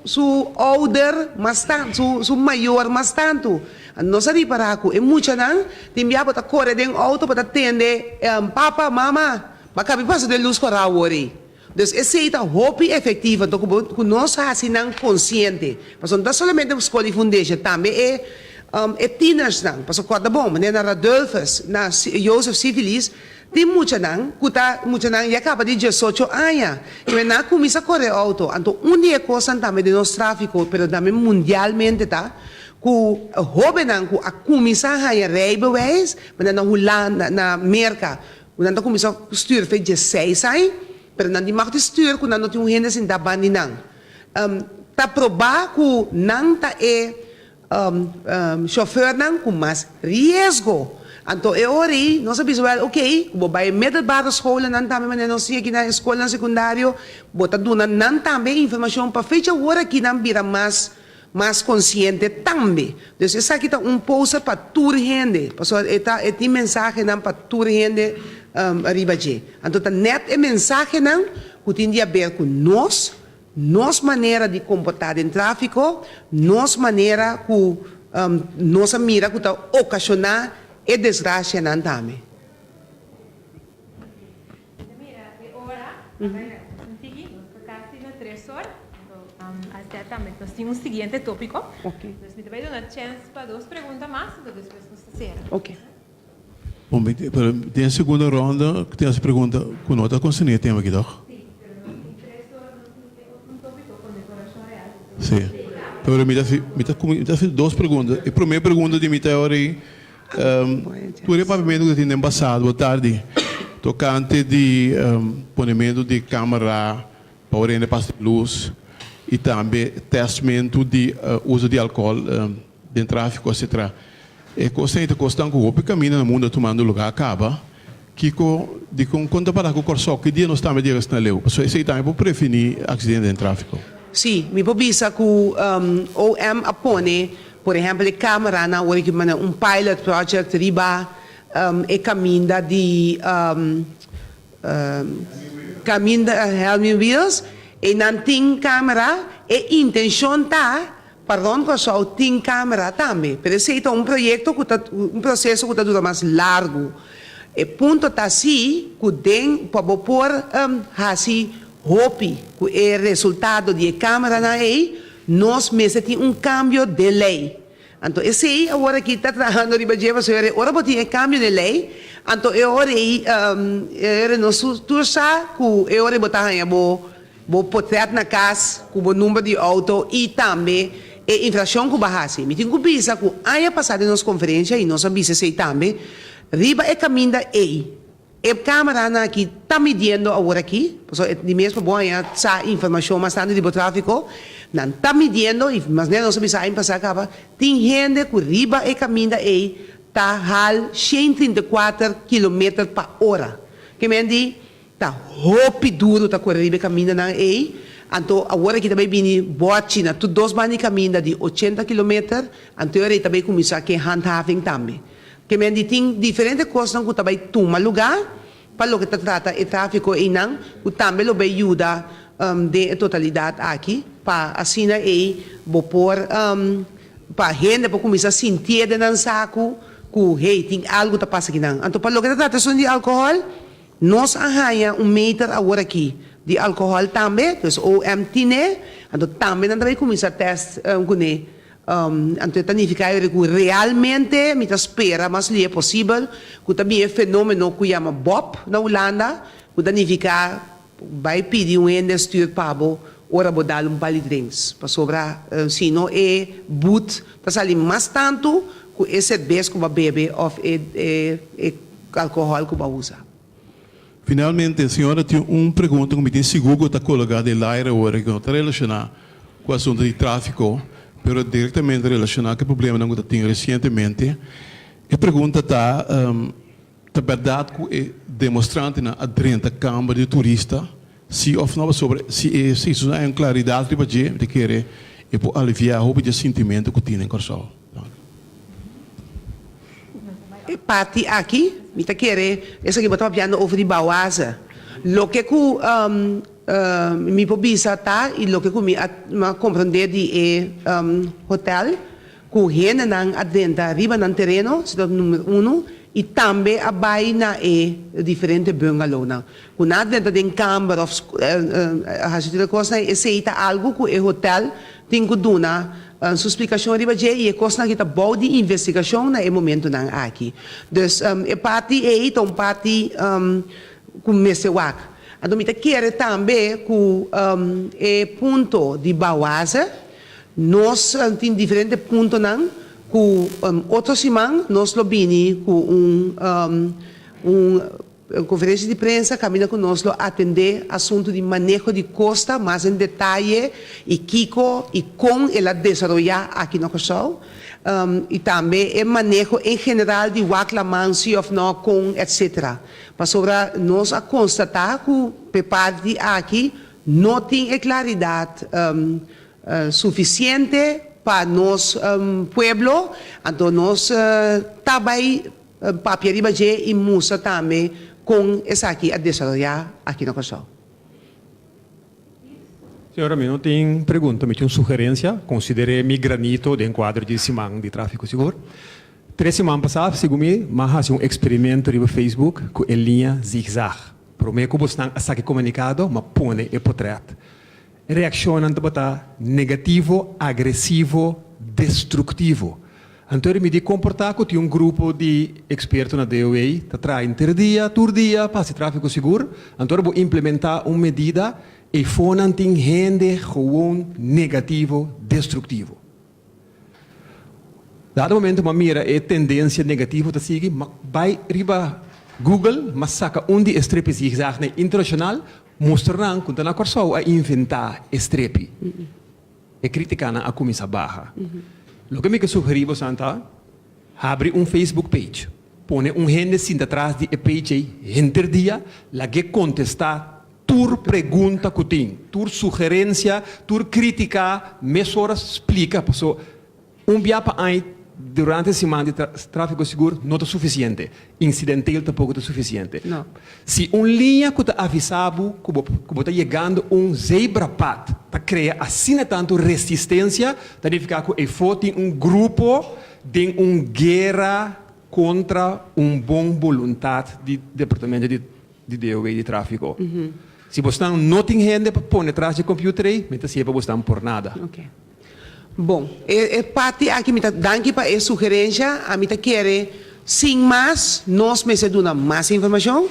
older mais tanto su maior mais tanto nós ali para é muito não tem bia para correr dentro auto para atender papa mama mas cabe passa de luz para worry então esse tá hope efetivo então que nós assim não consciente mas não somente escola e foundation também é teenagers não parce que bom mas na Radolfus na Joseph Civilis tem muito não e acaba de 18 anos e na começa a correr auto então única coisa também de nosso tráfico pero também mundialmente tá que jovem não que a começar a rijbewijs mas na Holanda na Amerika quando não começa a stuur fez 16 anos pero não de mag stuur quando não tem gente assim da bandi não tá provar que não tá chauffeur não com mais risco. Então, é hora aí, nós sabemos, ok, vou para a middelbare escola, não também, mas não sei aqui na escola secundária, vou estar dando não também informação para fecha hora que não vira mais consciente também. Então, essa aqui está post para toda gente, é tem mensagem não para toda gente arriba de. Então, tá net é mensagem não que tem a ver com nossa maneira de comportar em tráfico, nossa maneira que nossa mira que está ocasionar é desgraça não também. Mira, agora, casi na 3 horas, até também, nós temos um seguinte tópico. Ok. Nós me vai dar uma chance para 2 perguntas mais, e depois nós fazemos. Ok. Bom, tem a segunda ronda, que tem essa pergunta, com nota consciente, tem aqui, não? Sim, mas nós temos 3 horas, nós temos um tópico com decoração real. Sim. Pero me dá 2 perguntas. A primeira pergunta de mim é hora aí, tu é pagamento que tem embaixado, boa tarde, tocante de ponimento de câmera, para orientar para luz, e também testamento de uso de álcool de tráfico, etc. É consciente que estão com o caminho no mundo tomando lugar acaba, que com conta para o corso que dia nós estamos de na leu, porque esse também para prevenir acidente de tráfico. Sim, me precisa que o OM apone por exemplo, a câmera na hora que pilot project riba é caminho de caminho de Helming Wheels e não tem câmera e intenção tá perdão que só tem câmera também, pero esse é projeto que processo que dura mais largo e ponto tá assim que tem para pôr assim hope que é resultado de câmera na aí nós mesmos temos cambio de lei. Então, esse aí, agora que está trabalhando de Bajeva, agora pode ter cambio de lei. Então, agora aí, nós tursa, que agora botar aí, vou portret na casa, com o número de auto e também a infração que vai fazer. Me tenho que pensar que aí passada nossa conferência e nós avisamos aí também, riba é caminho da aí. A câmera aqui está medindo agora aqui, de mesmo bom essa informação mais tarde de tráfico, não está medindo, mas não sabemos aí passar acaba. Tem gente que riba e caminho aí tá hal 134 km per hora. Que mendi tá hopi duro tá correndo caminho na ei. Então agora que também vini bote na tudo dos bani caminho de 80 km, então eu também começar que handhaving também. Que mendi tem diferentes coisas que também toma lugar para o que trata o tráfico e não, o também lo ajuda de totalidade aqui para assim aí vou pôr para gente para começar a sentir de não saco que hey, tem algo que passa aqui não. Então para o que trata de álcool, nós arranha meter agora aqui de álcool também, dus OMT né, então também não vai começar a testar com ele. Então significa que realmente me espera mas é possível que também é fenômeno que chama BOP na Holanda, que significa vai pedir stuur pabo ora vou dar bali drinks para sobrar se não é boot para sair mais tanto que esse bes que vai beber ou álcool que vai usar. Finalmente, a senhora tem uma pergunta que me tem seguro que está colocada em lá agora, que não está relacionada com o assunto de tráfico, mas diretamente relacionada com o problema que tem recentemente. A pergunta está, a verdade que o demonstrante na aderente à Câmara de Turista, se ou não sobre, se isso é uma claridade para dizer, de querer aliviar o sentimento que tem em Corsol. Parte aqui, me tá querer, essa que eu falando over de Bauasa. Lo que me pobisa tá e lo que me compreender de hotel, que renda nan adenta riba nan terreno, cidade número 1, e também a baina é diferente bungalow na. Quando adenta den camper of a gente costa é seita algo que o hotel tem que dar sua explicação riba je e costa que tá bom de investigação na momento nan aqui. Dus é parte é então parte com mesewak. Então me quer também que é ponto de Bauasa nós tem diferentes pontos nan que outro semana nós lo bini com conferência de prensa caminha conosco atender assunto de manejo de costa mais em detalhe e Kiko e como ela desenvolver aqui no Corsol e também o manejo em geral de Waclaman, se ou não com etc. Para sobre nós a constatar que parte aqui não tem claridade suficiente para nós pueblo, então nós também papel e musa também com essa aqui a desenvolver aqui no Corsol. Senhora, eu não tenho pergunta, mas tenho sugerência. Considere mi granito de enquadro de semana de tráfico seguro. 3 semanas passadas, segundo mim, mas um experimento no Facebook com a linha zigzag. Para mim, como estão a comunicado, mas põe o portrait. Reaccionando para negativo, agressivo, destrutivo. Então, me di comportar que um grupo de expertos na DOA que traz interdia, turdia, para esse tráfico seguro. Então, vou implementar uma medida e não tem gente gewoon negativo, destrutivo. Dado momento, uma mira é tendência negativa da seguir, mas vai riba Google, mas saca de strepes zigzag internacional, mostrarão que na Corsol a inventar strepe. E criticar a comissão barra. O que me sugerivo, Santa, abre Facebook page. Põe gente assim atrás de page, interdia, lá que contestar tur pergunta que tem, tur sugerência, tur crítica, mesora explica, passou biapa aí durante a semana de tráfego seguro não é suficiente, incidental tampouco é suficiente. Não. Se linha que está avisado que está chegando zebra path para criar assim tanto resistência, significa que tem grupo de guerra contra bom vontade do departamento de DOA de tráfico. Se você não tem gente para pôr atrás do computador, então se você não por nada. Okay. Bom, parte aqui me está dando para a sugerência, a mim quer sim mais, nós me dando mais informação,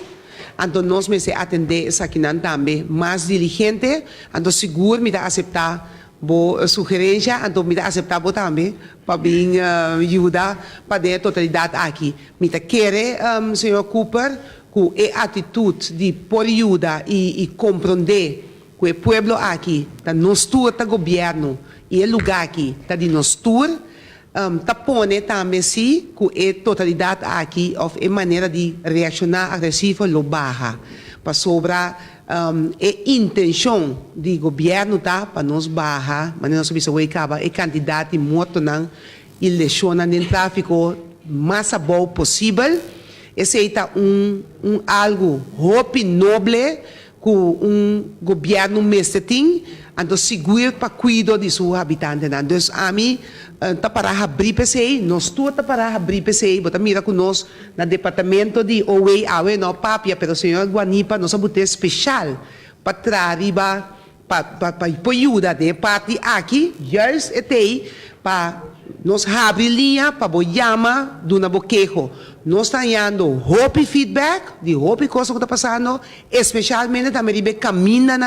então nós me atender essa aqui também mais diligente, então seguro me dá aceitar boa sugerência, então me dá aceitar também para vir ajudar para a totalidade aqui. Me quer, senhor Cooper, que a atitude de por ajuda e compreender que o povo aqui, está nos turno do governo, e o lugar aqui está de nos tour, tapone também se que a totalidade aqui of a maneira de reaccionar agressivo lo baja para sobra a intenção do governo tá para nos barra mas nós sabemos que acaba a quantidade de mortos não e lesiona no tráfico mais bom possível esse é algo hope noble que governo mestre tem então seguro para cuidar de seus habitantes então a mim tá para abrir PCI nós tudo tá para abrir PCI bota mira com nós no departamento de OE awe no papia pero senhor Guanipa nós vamos ter especial para trariba para ajuda de parte aqui just para nós abrir linha para boiama do na boquejo nós está dando hope feedback de hope coisa que está passando especialmente também de caminho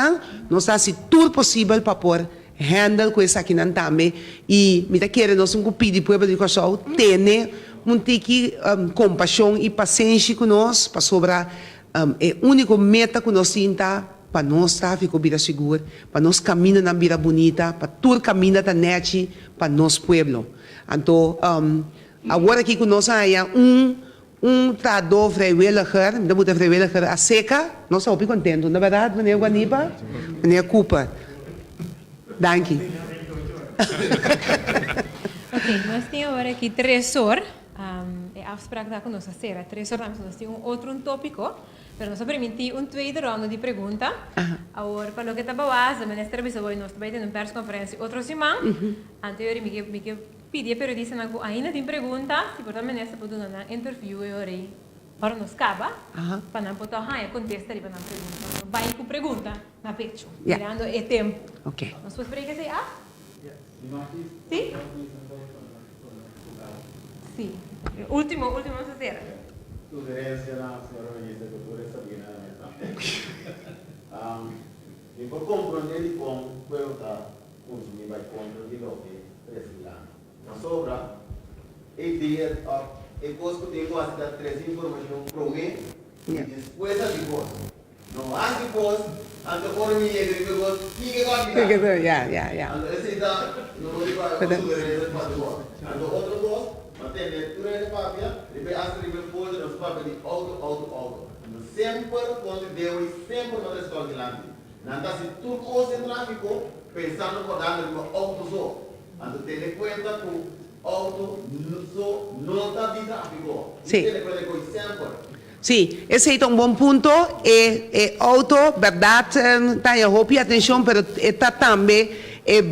nós está se tudo possível para pôr handle com isso aqui também e me tá querendo nós pedir para o povo de Cossau ter compaixão e paciência com nós para sobrar é a única meta que nós temos para nós tráfico vida seguro para nós caminhar na vida bonita para tudo caminhar da net para nosso povo então agora aqui que nós há trador vrijwilliger, dat moet een vrijwilliger a seca, nós estamos bem contentes, na verdade, meneer Guanipa, meneer Cooper. Dank u. Ok, nós temos agora aqui 3 horas, a afspraak da conosco será 3 horas, nós temos outro tópico, pero nós permitimos tweede ronde de pergunta. Agora, para o que está bawaz, a ministra Bissoy, nós também temos uma persconferência outra semana, anterior, me pedi a periodista que ainda tem pergunta, se portanto a ministra pode dar uma interview e para nos acaba, para não poder contestar e para não perguntar. Vai com pergunta na pecho, mirando o tempo. Ok. Nós podemos esperar que seja? Sim? Sim. Último, vamos fazer. Sugerência na senhora ministra Doutora Sabina e por compreender como puedo estar consumir vai contra de lo que precisamos. Na sobra, e dia e coisa que tenho a dar 3 informações para mim e depois a depois. Não há depois, antes por mim e depois fica agora. Ja. Esse dá não vai para sugerência para depois. Então outro coisa tem leitura de papel, depois as livros folder nos papel de auto. Sempre quando Deus sempre não responde lá. Não está se tudo coisa tráfico pensando por dar no auto só. Então tem em conta que o auto não está de tráfico. Sim. Tem em conta que sempre. Sim, esse é bom ponto. Auto, verdade, está em roupa e atenção, mas está também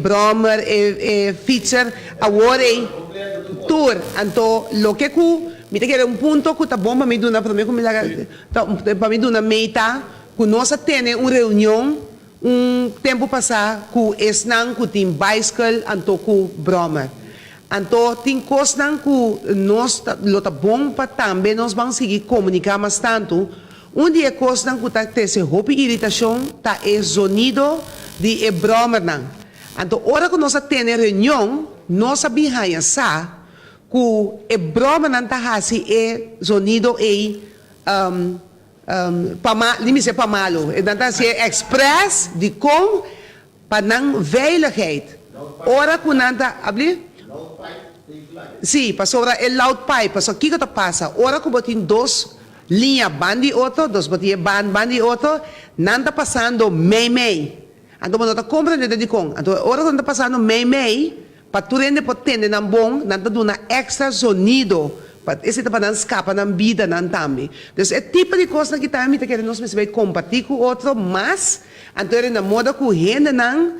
brommer, fietser, agora tour. Então, lo que me quer ponto que está bom para mim dar para mim dar meta, que nós temos uma reunião tempo passado que esnan que tem bicycle, então que brommer. Então, tem coisas que nós lo tá bom para também nós vamos seguir comunicar mais tanto. Dia coisa que está tendo roupa irritação, tá é sonido de brommer não. Então, hora que nós temos reunião, nós sabemos que o broma não está assim sonido para malo. Então, está express de como para não veiligheid. Hora que não está sim, para sobre o loud pipe, para o que está passa. Hora que botem 2 linhas bandi outro, 2 botem bandi outro, não está passando mei. Então, quando está compreendendo de com, então, hora quando está passando mei, para tu rende potente não bom, não está dando extra sonido, para esse está para não escapar na vida não também. Então, é tipo de coisa que também te queremos vai compartilhar com outro, mas então é na moda que o gente não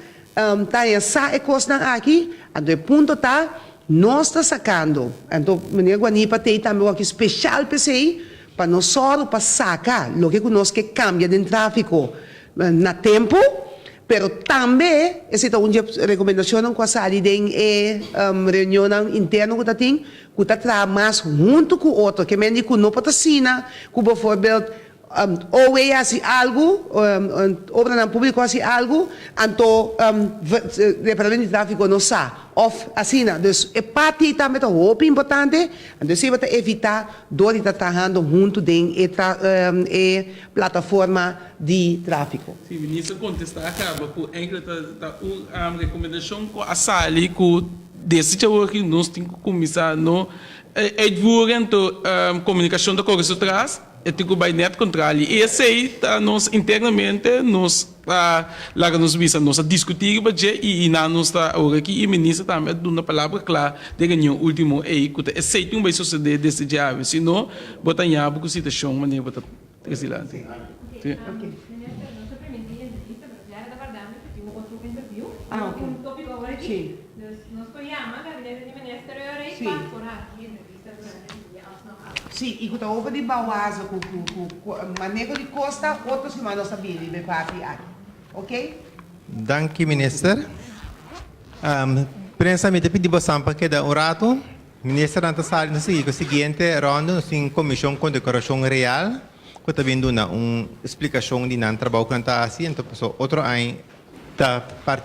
tá essa coisa aqui, então o ponto tá nós está sacando. Então, menina Guanipa tem também aqui especial PCI para nós só para sacar o que nós que cambia de tráfico na tempo. Pero também, essa é uma recomendação que a saída de reunião interna que tem, que está mais junto com o outro, que menos que não pode assinar, que, por exemplo, ou assim algo, obra na público assim algo, então, departamento de tráfico não sabe, ou assina. Então, é parte também muito importante, então, se você evitar dor de estar trabalhando junto de plataforma de tráfico. Sim, ministro contestar acaba com enkele recomendação com a sali com desse teu que nós temos que começar no uitvoering de comunicação da coisa atrás e tem que net controle e esse tá nós internamente nós lá nos visa nós a discutir budget e na nós tá agora aqui e ministro também dando uma palavra clara de reunião último e que esse tem vai suceder desse dia se não botar em aba com situação maneira botar exilante ok. Tópico agora aqui. Sim. Nós conhecemos a gabinete de ministro e Sim. para por aqui entrevista durante o dia às 9 horas. Sim, e quando houve de bauasa com manejo de costa, outros que não sabiam, de papi, ok? Dank u, minister. Prensamente pedimos sampa que da rato. Minister anta sali no seguinte ronda sin comissão com decoração real. Que também dá uma explicação de não trabalho que anta assim, então outro aí da parte